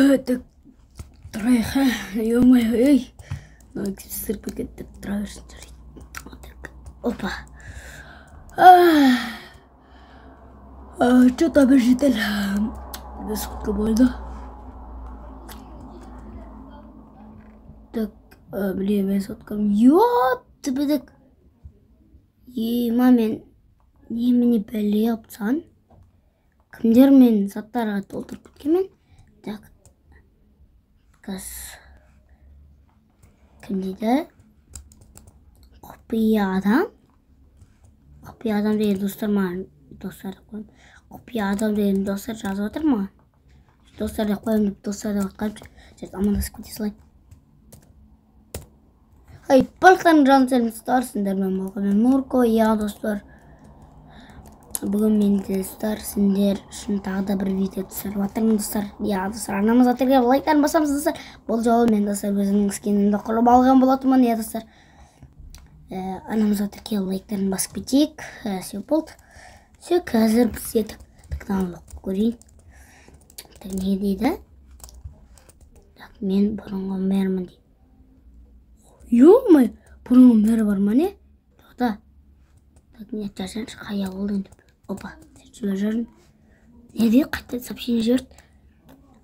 Так, тұрайық, ей, сырпы кетіп тұра берсін. Опа. Что-то бір жетел. Бір сутка болды. Так, блин, мен соткам. Ёпты бідік. Мамен, немені бәле апсан. Кімдер мен заттарға толтырып кеткенмен. Так, кыз. Кім дейді? Құпия адам. Құпия адам деген достар маған. Достарды қойым. Құпия адам деген достар жазып отыр маған. Достарды қойым деп достарды қалып жүріп амандасып кете салайын. Барлықтарың жан сәлемдістер, сендермен болғанмен Нурко. Достар, бүгін менде достар, сендер үшін тағы да бір видео түсіріп жатырмын достар. Достар, арнамызға тіркеліп лайктарын басамыз достар. Бұл жолы мен достар өзімнің скинімді құрып алған болатынмын. Достар, арнамызға тіркеліп лайктарын басып кетейік. Все болды. Все, қазір бізде тыңдалып көрейін. Не дейді? Так, мен бұрынғы мэрмін дейді. Ё-май, бұрынғы мэр бар ма не? Тоқта. Так, не жазаншы қая болдың деп. Опа, сөйтіп жүрін. Не дейді? Қайта сообщение жүрді.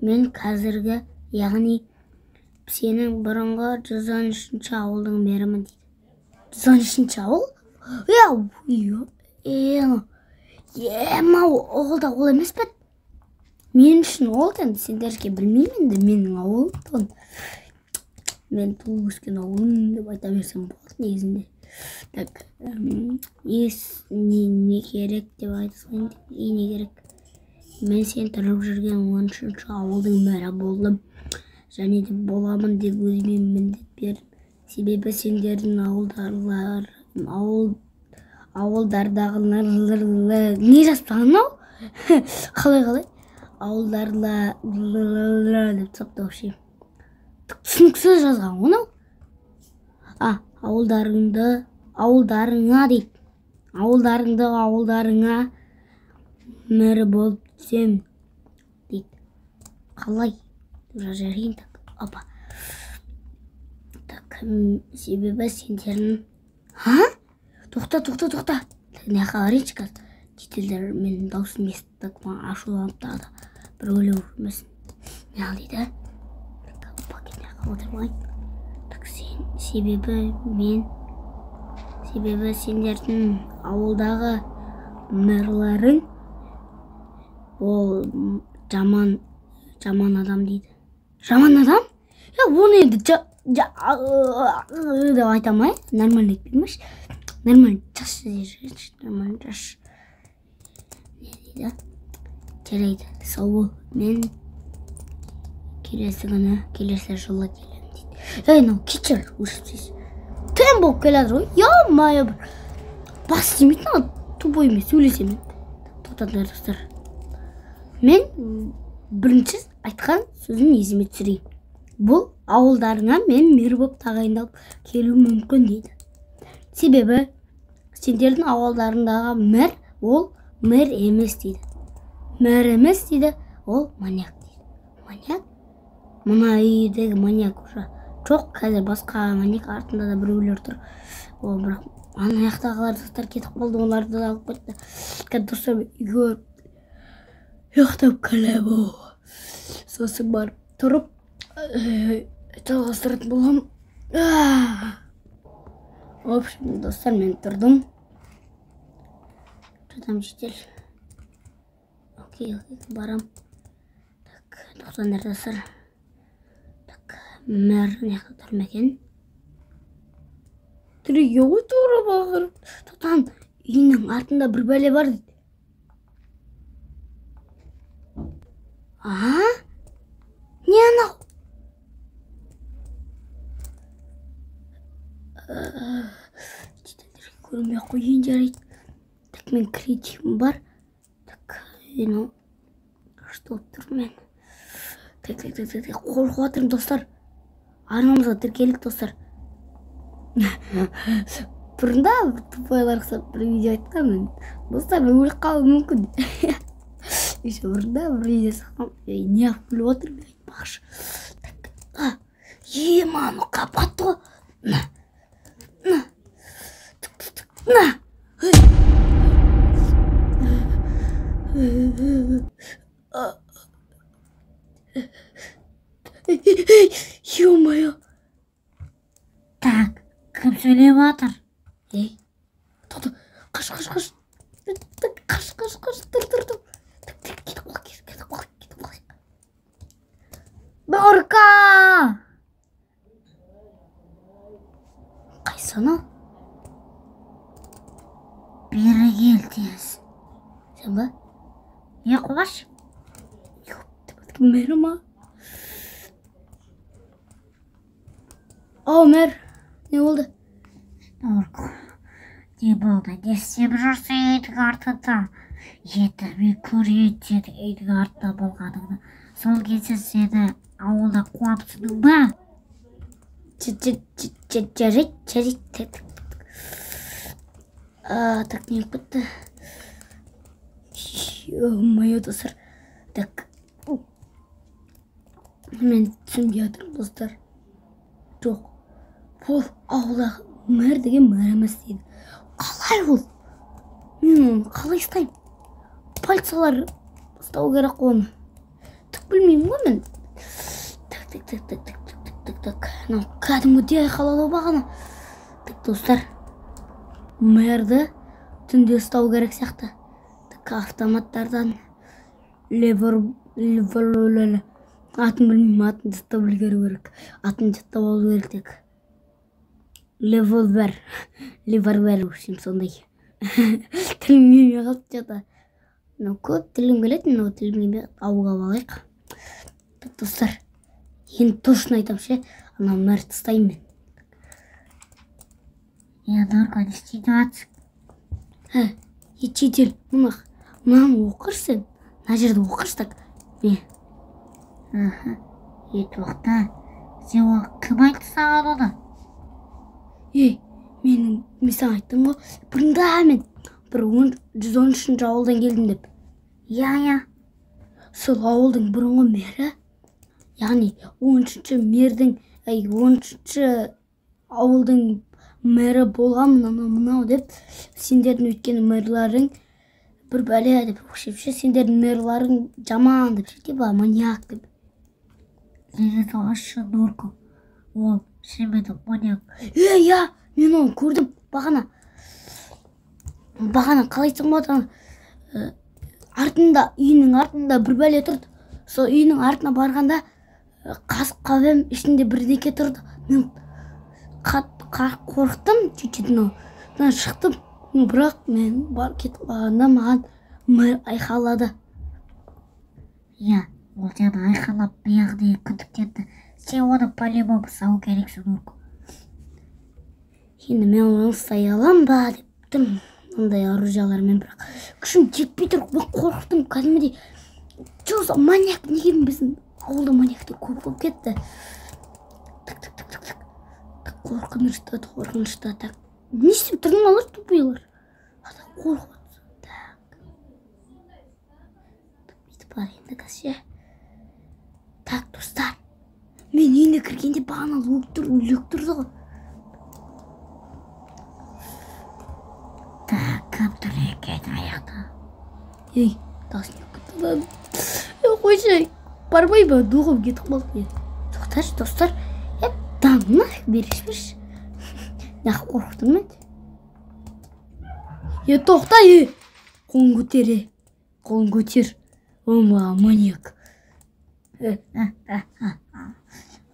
Мен қазіргі, яғни сенің бұрынғы 113-ші ауылдың мэрмін дейді. 113-ші ауыл? Оғылда ол емес бәд. Мен үшін ол тәнді, сендерге білмеймін де менің ауыл. Мен туып өскен ауылым деп айта берсем болады негізінде. Так, не керек деп айта салайын деп. Не керек? Мен сен тұрып жүрген 13-ші ауылдың мэрі болдым. Және де боламын деп өзіме міндет бердім. Себебі сендердің ауылдардағылар не жазбаған ау? Қалай? Ауылдарлар деп тапты вообще. Түсініксіз жазған оны? Ауылдарыңа дейді. Ауылдарыңа мэрі болып түсем дейді. Қалай? Жазарайын так. Опа. Так, себебі сендердің... Тоқта. Не қаларайыншы қаз. Детелдер менің даусым естіп, маған ашуланып тағы да бір өлеу жүрмесін. Не ал дейді? Отырмайын. Так, себебі сендердің ауылдағы мэрларың ол жаман адам дейді. Жаман адам? Оны енді деп айтамай, нормально етпеймеш. Нормально жас жүргенші, нормально жас. Не дейді? Жарайды, сау бол. Мен келесі жылы келем дейді. Мынау кетшір, өшіпсіз. Тем болып келеді ғой. Мая бір. Бас демейтін ау, тупой емес, сөйлесемен. Тоқтатыңдар достар. Мен бірінші айтқан сөзін есіме түсірейін. Бұл ауылдарыңа мен мэр болып тағайындалып келу мүмкін дейді. Себебі сендердің ауылдарындағы мэр ол мэр емес дейді. Мэр емес дейді, ол маньяк дейді. Маньяк? Мына үйдегі маньяк уже. Жоқ, қазір басқа маньяк артында да біреулер тұр. Ол бірақ аяқтағылар достар кетіп қалды, оларды да алып кетті. Достар үйге ұйықтап қалам. Сосын барып тұрып жалғастыратын болам. В общем, достар, мен тұрдым. Жатам жетел. Окей, барам. Так, тоқтаңдар достар. Так, мэр неқта тұр мәкен. Түріге отыра бағыр. Тоқтан, үйінің артында бір бәле бар дейді. Не анау? Жетелдерге көрмей қойын жарайды. Так, мен креативім бар. Так, что тұр мен? Так, қорқып жатырмын достар. Арнамызға тіркелік достар. Бұрында тупайлар қысап бір видео айтқан мен. Достар, өліп қалуы мүмкін. Еще бір үйде сақам. Не ақ біліп отыр мен айтпақшы. Маны қапатты ғой. На. Ё-моё. Так, кім сөйлеп жатыр? Тоқта, қаш. Тұр. Кетіп қалайық. Нұрка! Қайсана? Бері кел тез. Сен ба? Құбаш? Мэр ма? Мэр, не болды? Нұрка, не болды? Не істеп жүрсің үйдің артында? Енді мен көрейін сенің үйдің артында болғаныңды. Сол кезде сені ауылда қуапсының ба? Жарайды. Так, не бітті. Ё-моё, достар. Так. Мен түсінбей жатырмын, достар. Жоқ. Ол ауылдағы мэр деген мэр емес дейді. Қалай ол? Мен оны қалай ұстаймын? Полициялар ұстау керек оны. Түк білмеймін ғой мен. Так. Кәдімгідей айқайлау бағана. Так, достар. Мэрді түнде ұстау керек сияқты. Так, автоматтардан атын білмеймін, атын жаттап білгеру керек. Атын жаттап алу керек тек. Револьвер, өшім сондай. Тілімге қалып жата. Көп тілім келетін, тілімге ауға балайық. Так, достар, енді точно айтам ше, ана мәрт ұстаймын мен. Нұрка, не істейді атсың? Етшетел, мұнан оқырсың, мына жерді оқырсың. Тоқта, сен ол кім айтты саған оны? Мен саған айттым ғой, бұрында мен бір 113 ауылдан келдім деп. Сол ауылдың бұрынғы мері, яғни 13 ауылдың мері болған мұнау деп, сендердің өткен мэрларың бір бәле деп өкшепше, сендердің мэрларың жаман деп, ба маньяк деп. Негізі ашы Нұрка, ол шеметі маньяк. Мен оны көрдім бағана қалай айтсам болады, үйінің артында бір бәле тұрды. Сол үйінің артына барғанда қасық қабем ішінде бірдеке тұрды. Мен қорықтым чуть-чуть, шықтым, бірақ мен бар кетіп қалғанда маған мэр айқайлады. Ол сені айқайлап яғни күдіктенді. Сен оны по-любому ұстау керексің, Нұрка. Енді мен оны ұстай алам ба дептім, ондай оружиялармен, бірақ күшім жетпей тұр. Мен қорықтым кәдімгідей. Жоса маньяк, неге біздің ауылда маньякты көп кетті. Қорқынышты. Так, не істеп тұрдың алар тупыйлар? Қорқып. Так, бүйтіп бар енді қазше. Так, достар, мен үйіне кіргенде бағана үлек тұрды ғой. Так, кім тұр екен аяқта? Тасын өкітті. Қойшы, бармай ба, доғым кетіп қалды. Тоқташы, достар, дамына берешмеш. Нақ қорқытым мен. Тоқта, қолын көтер. Ома, маньяк.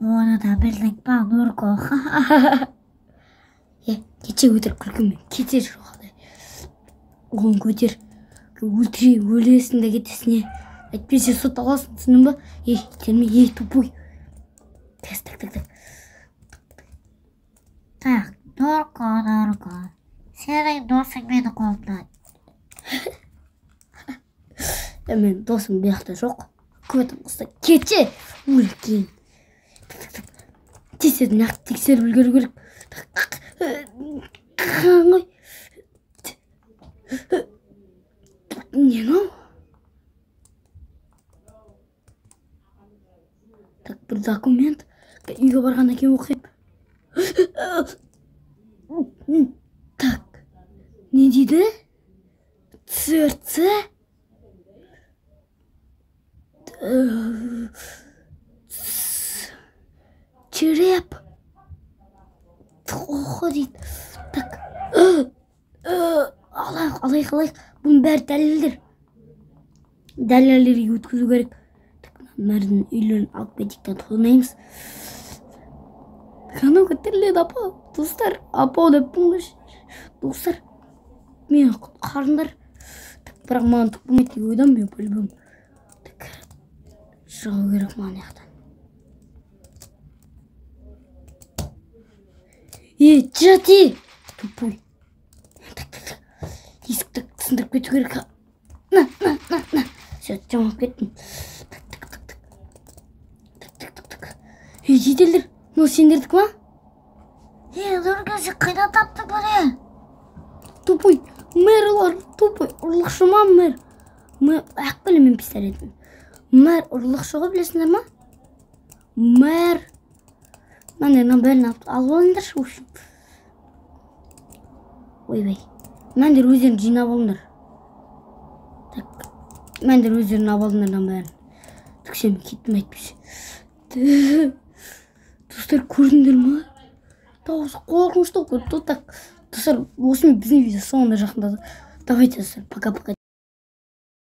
Оны да білдің ба, Нұрка? Кете өтір күлкімен, кете жоғалай. Қолын көтер. Өлесің де кетесіне. Әйтпесе сот аласың, түсінің ба? Терме, тупой. Так. Так, Нұрка. Сенің досың мені қолымнан. Мен досым бияқта жоқ. Көтім қыста кете өлкен. Теседі нақты тексеріп үлгеру керек. Қаңғой. Не мынау? бір документ. Үйге барғаннан кейін оқимын. Так. Не дейді? Сердце. Череп. Тоқы дейді. Так. Алайық. Бұның бәрі дәлелдер. Дәлелдерге өткізу керек. Мәрдің үйлерін алып кетіктен тұғынаймыз. Қана көтерледі апа. Достар, апа деп бұңғыш. Достар, мен қарындар. Бірақ маған түк болмайды деп ойдам мен по-любому. Шығу керек маған яқтан. Жати! Тупой. Есікті сындырып кету керек. На. Все, жамап кеттім. Жетелдер, но сендердік ма? Нұргөзі қайда тапты бұны? Тупой, мэрлар, тупой, ұрлықшы ма мэр? Мэр, аққылы мен пистолетім. Мэр, ұрлықшы ғой білесіңдер ма? Мэр. Мәндерінен бәрін алып алыңдаршы үшін. Ойбай, мәндер өздерін жинап алыңдар. Мәндер өздерін алып алыңдардан бәрін. Түксем кеттім әйтпесе. Достар, көрдіңдер ма? Дауысы қорқынышты ғой. Достар, осымен біздің видео соңына жақындады. Давайте, достар, пока-пока.